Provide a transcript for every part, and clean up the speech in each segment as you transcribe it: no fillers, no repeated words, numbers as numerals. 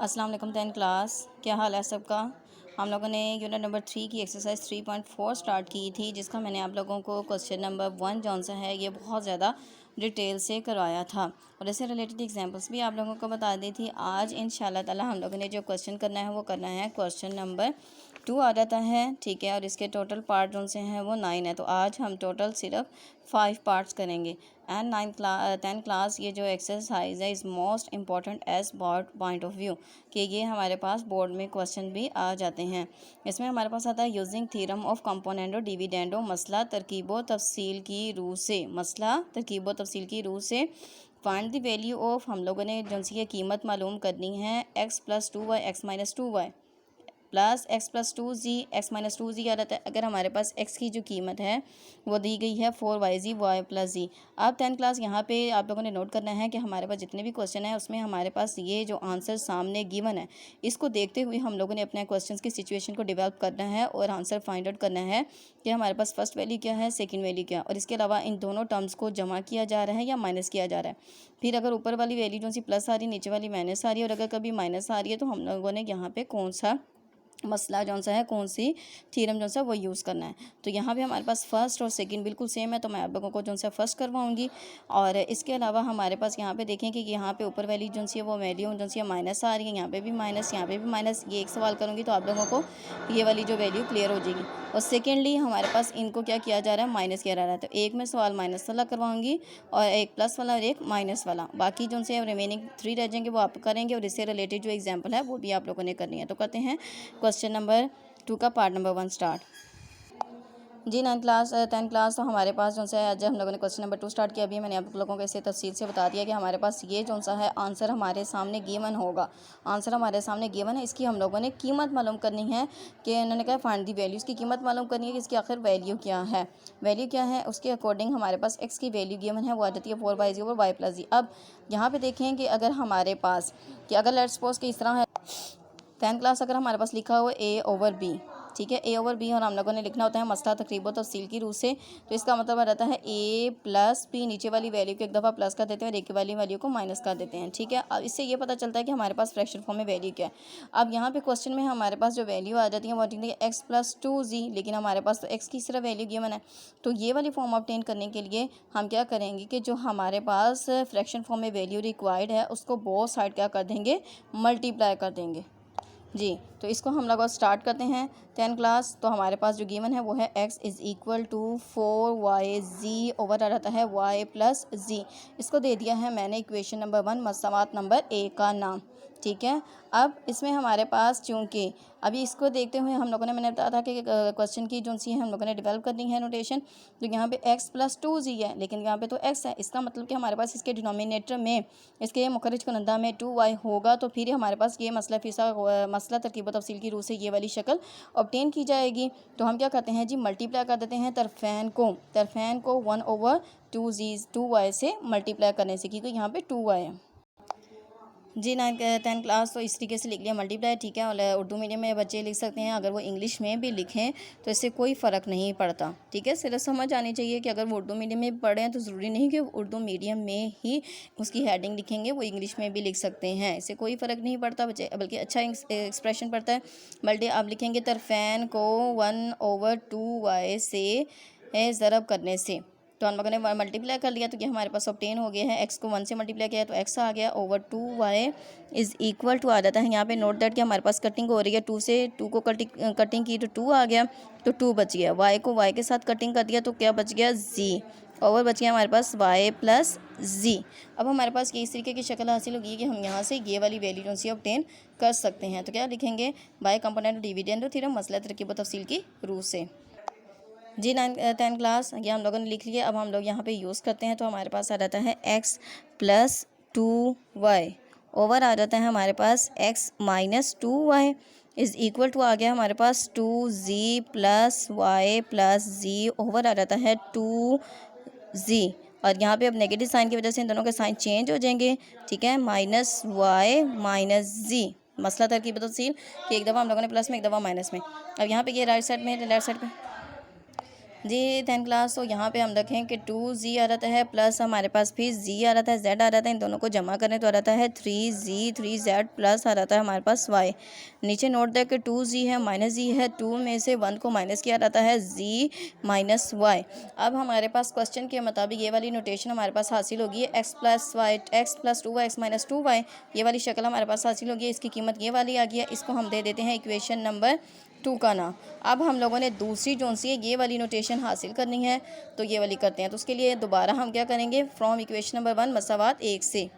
अस्सलाम वालेकुम 10 क्लास, क्या हाल है सबका। हम लोगों ने यूनिट नंबर 3 की एक्सरसाइज 3.4 स्टार्ट की थी, जिसका मैंने आप लोगों को क्वेश्चन नंबर 1 जौन सा है ये बहुत ज़्यादा डिटेल से करवाया था और इससे रिलेटेड एग्जांपल्स भी आप लोगों को बता दी थी। आज इंशाल्लाह ताला हम लोगों ने जो क्वेश्चन करना है वो करना है क्वेश्चन नंबर 2 आ जाता है, ठीक है। और इसके टोटल पार्ट जौन से हैं वो 9 है, तो आज हम टोटल सिर्फ 5 पार्ट्स करेंगे। एंड 10 क्लास ये जो एक्सरसाइज है is most important as board point of view, कि ये हमारे पास बोर्ड में क्वेश्चन भी आ जाते हैं। इसमें हमारे पास आता है using theorem of componendo dividendo, मसला तरकीबो तफसील की रूह से, मसला तरकीबो तफसील की रूह से फाइंड द वैल्यू ऑफ, हम लोगों ने जो सी कीमत मालूम करनी है x+2y x-2y plus x+2z x-2z आ जाता है। अगर हमारे पास x की जो कीमत है वो दी गई है 4yz y+z। अब 10 क्लास यहाँ पे आप लोगों ने नोट करना है कि हमारे पास जितने भी क्वेश्चन है उसमें हमारे पास ये जो आंसर सामने गिवन है इसको देखते हुए हम लोगों ने अपने क्वेश्चन की सिचुएशन को डेवलप करना है और आंसर फाइंड आउट करना है कि हमारे पास फर्स्ट वैल्यू क्या है, सेकेंड वैल्यू क्या है, और इसके अलावा इन दोनों टर्म्स को जमा किया जा रहा है या माइनस किया जा रहा है। फिर अगर ऊपर वाली वैल्यू जो सी प्लस आ रही है, नीचे वाली माइनस आ रही है, और अगर कभी माइनस आ रही है तो हम लोगों ने यहाँ पे कौन सा मसला जौन सा है, कौन सी थ्योरम जौन सा वो यूज़ करना है। तो यहाँ भी हमारे पास फर्स्ट और सेकंड बिल्कुल सेम है, तो मैं आप लोगों को जौन सा फर्स्ट करवाऊँगी। और इसके अलावा हमारे पास यहाँ पे देखें कि यहाँ पे ऊपर वाली जौन सी है वो वैल्यू जौन सी है माइनस आ रही है, यहाँ पे भी माइनस, यहाँ पे भी माइनस। ये एक सवाल करूँगी तो आप लोगों को ये वाली जो वैल्यू क्लियर हो जाएगी। और सेकेंडली हमारे पास इनको क्या किया जा रहा है, माइनस किया जा रहा है। तो एक में सवाल माइनस वाला करवाऊँगी और एक प्लस वाला और एक माइनस वाला। बाकी जो से रिमेनिंग 3 रह जाएंगे वो आप करेंगे, और इससे रिलेटेड जो एग्जाम्पल है वो भी आप लोगों ने करनी है। तो करते हैं क्वेश्चन नंबर 2 का पार्ट नंबर 1 स्टार्ट। जी 10 क्लास तो हमारे पास जो है आज हम लोगों ने क्वेश्चन नंबर 2 स्टार्ट किया। अभी मैंने आप लोगों को इसे तफसील से बता दिया कि हमारे पास ये जो सा है आंसर हमारे सामने गिवन होगा। आंसर हमारे सामने गिवन है, इसकी हम लोगों ने कीमत मालूम करनी है कि उन्होंने कहा फाइंड दी वैल्यू, इसकी कीमत मालूम करनी है कि इसकी आखिर वैल्यू क्या है। वैल्यू क्या है उसके अकॉर्डिंग हमारे पास एक्स की वैल्यू गिवन है, वो आ जाती है 4y और y+z। अब यहाँ पे देखें कि अगर हमारे पास कि अगर लेट्स सपोज कि इस तरह है 10 क्लास, अगर हमारे पास लिखा हुआ a/b, ठीक है, a/b, और हम लोगों ने लिखना होता है मसला तकरीबन तफसील की रूह से। तो इसका मतलब आ जाता है a+b, नीचे वाली वैल्यू को एक दफ़ा प्लस कर देते हैं और एक वाली वैल्यू को माइनस कर देते हैं, ठीक है। अब इससे ये पता चलता है कि हमारे पास फ्रैक्शन फॉर्म में वैल्यू क्या है। अब यहाँ पे क्वेश्चन में हमारे पास जो वैल्यू आ जाती है वो आती है x+2z, लेकिन हमारे पास तो x की सिर्फ वैल्यू गिवन है। तो ये वाली फॉर्म ऑब्टेन करने के लिए हम क्या करेंगे कि जो हमारे पास फ्रैक्शन फॉर्म में वैल्यू रिक्वायर्ड है उसको बोथ साइड क्या कर देंगे, मल्टीप्लाई कर देंगे जी। तो इसको हम लोग स्टार्ट करते हैं 10 क्लास। तो हमारे पास जो गिवन है वो है x=4yz ओवर आ जाता है y+z। इसको दे दिया है मैंने इक्वेशन नंबर 1 मसवात नंबर ए का नाम, ठीक है। अब इसमें हमारे पास चूँकि अभी इसको देखते हुए हम लोगों ने, मैंने बताया था कि क्वेश्चन की जो सी है हम लोगों ने डेवलप करनी है नोटेशन। तो यहाँ पे x+2z है, लेकिन यहाँ पे तो x है, इसका मतलब कि हमारे पास इसके डिनोमिनेटर में, इसके मुखरज कुनंदा में 2y होगा। तो फिर हमारे पास ये मसला तरकीब तफसील की रूह से ये वाली शक्ल ऑब्टेन की जाएगी। तो हम क्या करते हैं जी, मल्टीप्लाई कर देते हैं तरफैन को 1/2y से मल्टीप्लाई करने से, क्योंकि यहाँ पे 2y है जी। 10 क्लास तो इस तरीके से लिख लिया मल्टीप्लाई, ठीक है। और उर्दू मीडियम में बच्चे लिख सकते हैं, अगर वो इंग्लिश में भी लिखें तो इससे कोई फ़र्क नहीं पड़ता, ठीक है। सिर्फ समझ आनी चाहिए कि अगर वो उर्दू मीडियम में पढ़ें तो ज़रूरी नहीं कि उर्दू मीडियम में ही उसकी हेडिंग लिखेंगे, वो इंग्लिश में भी लिख सकते हैं, इससे कोई फ़र्क नहीं पड़ता बच्चे, बल्कि अच्छा एक्सप्रेशन पड़ता है। मल्टी आप लिखेंगे तरफैन को 1/2y से ज़रब करने से। तो हम लोगों ने मल्टीप्लाई कर लिया तो ये हमारे पास ऑब्टेन हो गया है। x को 1 से मल्टीप्लाई किया तो x आ गया over 2y is equal to आ जाता है। यहाँ पे नोट दैट कि हमारे पास कटिंग हो रही है 2 से, 2 को कटिंग की तो 2 आ गया, तो 2 बच गया। y को y के साथ कटिंग कर दिया तो क्या बच गया, z ओवर बच गया हमारे पास y+z। अब हमारे पास ये इस तरीके की शक्ल हासिल होगी कि हम यहाँ से ये वाली वैल्यू जो सी ऑब्टेन कर सकते हैं। तो क्या लिखेंगे, बाय कंपोनेंट डिविडेंड थ्योरम मसला तरकीब तफसील की रूह से जी। 10 क्लास ये हम लोगों ने लिख लिया। अब हम लोग यहाँ पे यूज़ करते हैं तो हमारे पास आ जाता है x+2y ओवर आ जाता है हमारे पास x-2y इज़ इक्वल टू आ गया हमारे पास 2z+y+z ओवर आ जाता है 2z। और यहाँ पे अब नेगेटिव साइन की वजह से इन दोनों के साइन चेंज हो जाएंगे, ठीक है, -y-z। मसला तरकीब तफसील कि एक दफ़ा हम लोगों ने प्लस में एक दफ़ा माइनस में। अब यहाँ पे ये राइट साइड में, लेफ्ट साइड पे जी 10 क्लास। तो यहाँ पे हम देखें कि 2z आ रहता है प्लस हमारे पास फिर z आ रहता है, z आ रहता है। इन दोनों को जमा करें तो आ रहता है 3z 3z प्लस आ रहता है हमारे पास y। नीचे नोट दें कि 2z है माइनस z है, 2 में से 1 को माइनस किया रहता है z माइनस y। अब हमारे पास क्वेश्चन के मुताबिक ये वाली नोटेशन हमारे पास हासिल होगी x plus y x plus 2y x minus 2y। ये वाली शक्ल हमारे पास हासिल होगी। इसकी कीमत ये वाली आ गई है। इसको हम दे देते हैं इक्वेशन नंबर 2 का नाम। अब हम लोगों ने दूसरी जो सी है ये वाली नोटेशन हासिल करनी है, तो ये वाली करते हैं। तो उसके लिए दोबारा हम क्या करेंगे, फ्रॉम इक्वेशन नंबर 1 मसावात 1 से।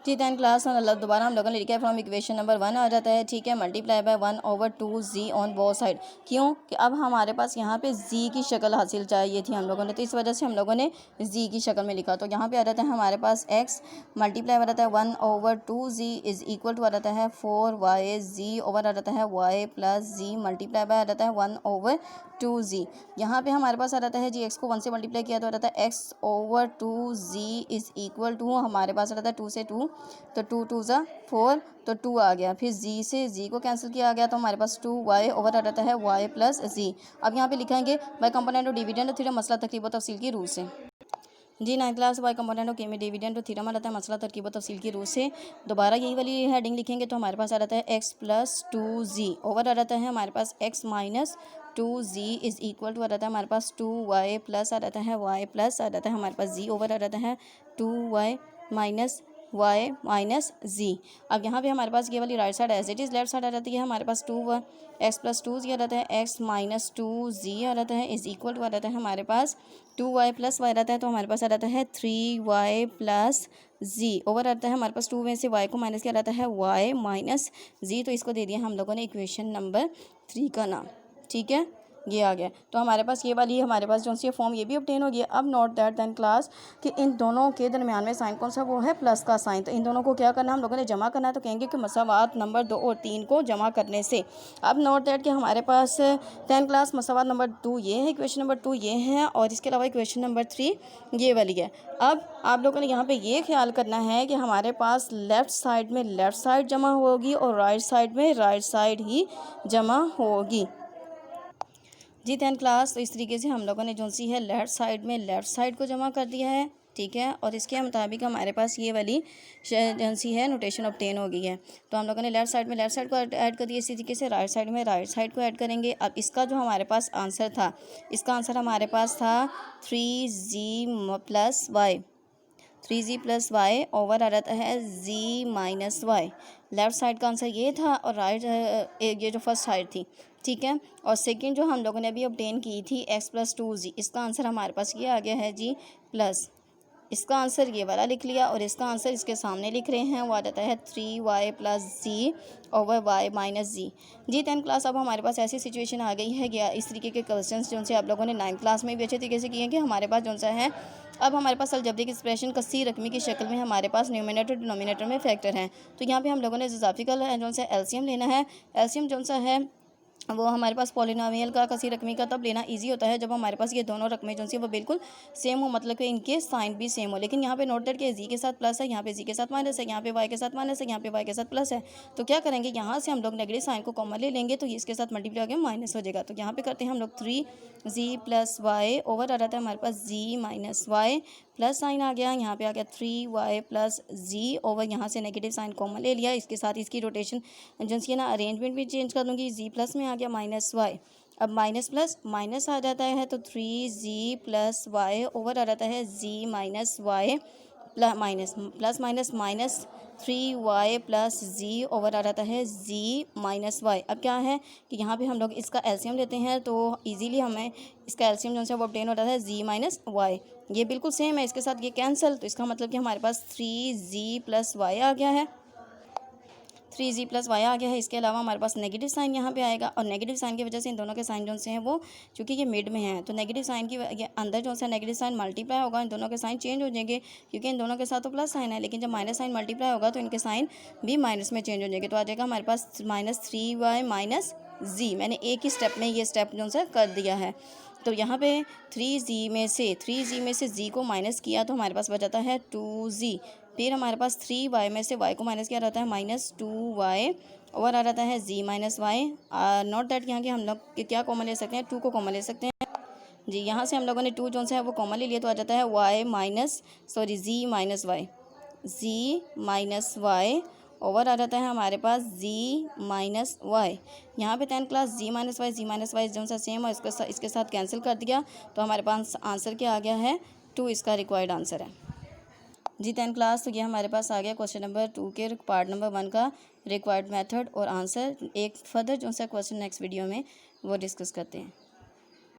जी 10 क्लास दोबारा हम लोगों ने लिखा है फ्रॉम इक्वेशन नंबर 1 आ जाता है, ठीक है, multiply by 1/2z on both side. क्यों कि अब हमारे पास यहाँ पे z की शक्ल हासिल चाहिए थी हम लोगों ने, तो इस वजह से हम लोगों ने z की शक्ल में लिखा। तो यहाँ पे आ जाता है हमारे पास x मल्टीप्लाई आ जाता है 1/2z इज इक्वल टू आ जाता है 4y, ओवर आ जाता है y plus z multiply by आ जाता है 1/2z। यहाँ पे हमारे पास आ जाता है जी x को 1 से मल्टीप्लाई किया तो आ जाता है x/2z इज इक्वल टू हमारे पास आ जाता है 2 से 2, तो 2 2 ज़ा 4, तो 2 आ गया। फिर z से z को कैंसिल किया गया तो हमारे पास 2y ओवर आ जाता है y प्लस z। अब यहाँ पे लिखेंगे by component of dividend theorem मसला तरकीब व तफसील की रूल से। जी 9 क्लास बाय कंपोनेंट ऑफ में डिविडेंड थ्योरम आ जाता है मसला तरकीब व तफसील की रूल से। दोबारा यही वाली हेडिंग लिखेंगे तो हमारे पास आ जाता है x प्लस 2z ओवर आ जाता है हमारे पास x minus 2z is equal to आ जाता है हमारे पास 2y प्लस आ जाता है y प्लस आ जाता है हमारे पास z ओवर आ जाता है 2y minus y minus z। अब यहाँ पे हमारे पास ये वाली right side as it is left side आ जाती है हमारे पास 2x प्लस 2z आ जाता है x माइनस 2z आ जाता है इज इक्वल टू आ जाता है हमारे पास 2y प्लस y रहता है, तो हमारे पास आ जाता है 3y प्लस z ओवर आता है हमारे पास 2 में से y को माइनस किया जाता है y माइनस z। तो इसको दे दिया हम लोगों ने इक्वेशन नंबर 3 का नाम, ठीक है, ये आ गया। तो हमारे पास ये वाली हमारे पास जो सी फॉर्म ये भी ऑब्टेन हो गया। अब नोट दैट देन क्लास कि इन दोनों के दरमियान में साइन कौन सा वो है, प्लस का साइन। तो इन दोनों को क्या करना है, हम लोगों ने जमा करना है। तो कहेंगे कि मसावात नंबर 2 और 3 को जमा करने से। अब नोट दैट कि हमारे पास 10 क्लास मसावात नंबर 2 ये है, इक्वेशन नंबर 2 ये है, और इसके अलावा इक्वेशन नंबर 3 ये वाली है। अब आप लोगों ने यहाँ पे ये ख्याल करना है कि हमारे पास लेफ़्ट साइड में लेफ़्ट साइड जमा होगी और राइट साइड में राइट साइड ही जमा होगी। जी 10 क्लास। तो इस तरीके से हम लोगों ने जो सी है लेफ़्ट साइड में लेफ़्ट साइड को जमा कर दिया है, ठीक है, और इसके मुताबिक हमारे पास ये वाली जो सी है नोटेशन ऑब्टेन हो गई है। तो हम लोगों ने लेफ़्ट साइड में लेफ़्ट साइड को ऐड कर दिया, इसी तरीके से राइट साइड में राइट साइड को ऐड करेंगे। अब इसका जो हमारे पास आंसर था, इसका आंसर हमारे पास था 3z plus y, 3z plus y over आ जाता है z minus y. Left side का आंसर ये था और राइट ये जो फर्स्ट साइड थी, ठीक है। और सेकंड जो हम लोगों ने अभी ऑब्टेन की थी x प्लस 2z, इसका आंसर हमारे पास ये आ गया है जी प्लस, इसका आंसर ये वाला लिख लिया और इसका आंसर इसके सामने लिख रहे हैं, वो आ जाता है 3y plus z over y minus z। जी 10 क्लास। अब हमारे पास ऐसी सिचुएशन आ गई है कि इस तरीके के क्वेश्चंस जो से आप लोगों ने 9 क्लास में भी अच्छे तरीके से किए हैं कि हमारे पास जो सा है अब हमारे पास अलजेब्रिक एक्सप्रेशन कसी रकमी की शक्ल में हमारे पास न्यूमिनेटर डिनोमिनेटर में फैक्टर हैं। तो यहाँ पे हम लोगों ने इजाफिकल जो सा एलसीएम लेना है। एलसीएम जो सा है वो हमारे पास पॉलिनोमियल का कसी रकमी का तब लेना इजी होता है जब हमारे पास ये दोनों रकमें जो सी वो बिल्कुल सेम हो, मतलब कि इनके साइन भी सेम हो। लेकिन यहाँ पे नोट दैट के जी के साथ प्लस है, यहाँ पे जी के साथ माइनस है, यहाँ पे वाई के साथ माइनस है, यहाँ पे वाई के साथ प्लस है। तो क्या करेंगे, यहाँ से हम लोग नेगेटिव साइन को कॉमन ले लेंगे तो इसके साथ मल्टीप्लाई होकर माइनस हो जाएगा। तो यहाँ पे करते हैं हम लोग 3z प्लस वाई ओवर आ जाता है हमारे पास z minus y, plus sign आ गया, यहाँ पे आ गया 3y प्लस z ओवर, यहाँ से नेगेटिव साइन कॉमन ले लिया। इसके साथ इसकी रोटेशन जो है ना अरेंजमेंट भी चेंज कर दूँगी, z प्लस में आ गया माइनस वाई। अब माइनस प्लस माइनस आ जाता है तो 3z प्लस वाई ओवर आ जाता है z minus y minus plus minus minus 3y plus z over आ जाता है z माइनस वाई। अब क्या है कि यहाँ पे हम लोग इसका एलसीएम लेते हैं तो इजीली हमें इसका एलसीएम जो है वो ऑब्टेन होता है z माइनस वाई। ये बिल्कुल सेम है, इसके साथ ये कैंसिल, तो इसका मतलब कि हमारे पास 3z प्लस वाई आ गया है, 3z प्लस वाई आ गया है। इसके अलावा हमारे पास नेगेटिव साइन यहाँ पे आएगा और नेगेटिव साइन की वजह से इन दोनों के साइन जो से हैं वो क्योंकि ये मिड में हैं तो नेगेटिव साइन की ये अंदर जो है नेगेटिव साइन मल्टीप्लाई होगा, इन दोनों के साइन चेंज हो जाएंगे क्योंकि इन दोनों के साथ तो प्लस साइन है, लेकिन जब माइनस साइन मल्टीप्लाई होगा तो इनके साइन भी माइनस में चेंज हो जाएंगे। तो आ जाएगा हमारे पास माइनस 3y माइनस z। मैंने एक ही स्टेप में ये स्टेप जो है कर दिया है। तो यहाँ पे 3z में से z को माइनस किया तो हमारे पास बच जाता है 2z। फिर हमारे पास 3y में से y को माइनस किया रहता है माइनस 2y ओवर आ जाता है z minus y. Note that यहाँ के हम लोग क्या कॉमन ले सकते हैं, 2 को कॉमन ले सकते हैं। जी यहाँ से हम लोगों ने 2 जो सा है वो कॉमन ले लिया तो आ जाता है z माइनस वाई ओवर आ जाता है हमारे पास z माइनस वाई। यहाँ पे 10 क्लास z माइनस वाई जो सा सेम है इसके साथ कैंसिल कर दिया तो हमारे पास आंसर क्या आ गया है 2 इसका रिक्वायर्ड आंसर है। जी 10 क्लास तो ये हमारे पास आ गया क्वेश्चन नंबर 2 के पार्ट नंबर 1 का रिक्वायर्ड मेथड और आंसर। एक फर्दर जो सा क्वेश्चन नेक्स्ट वीडियो में वो डिस्कस करते हैं।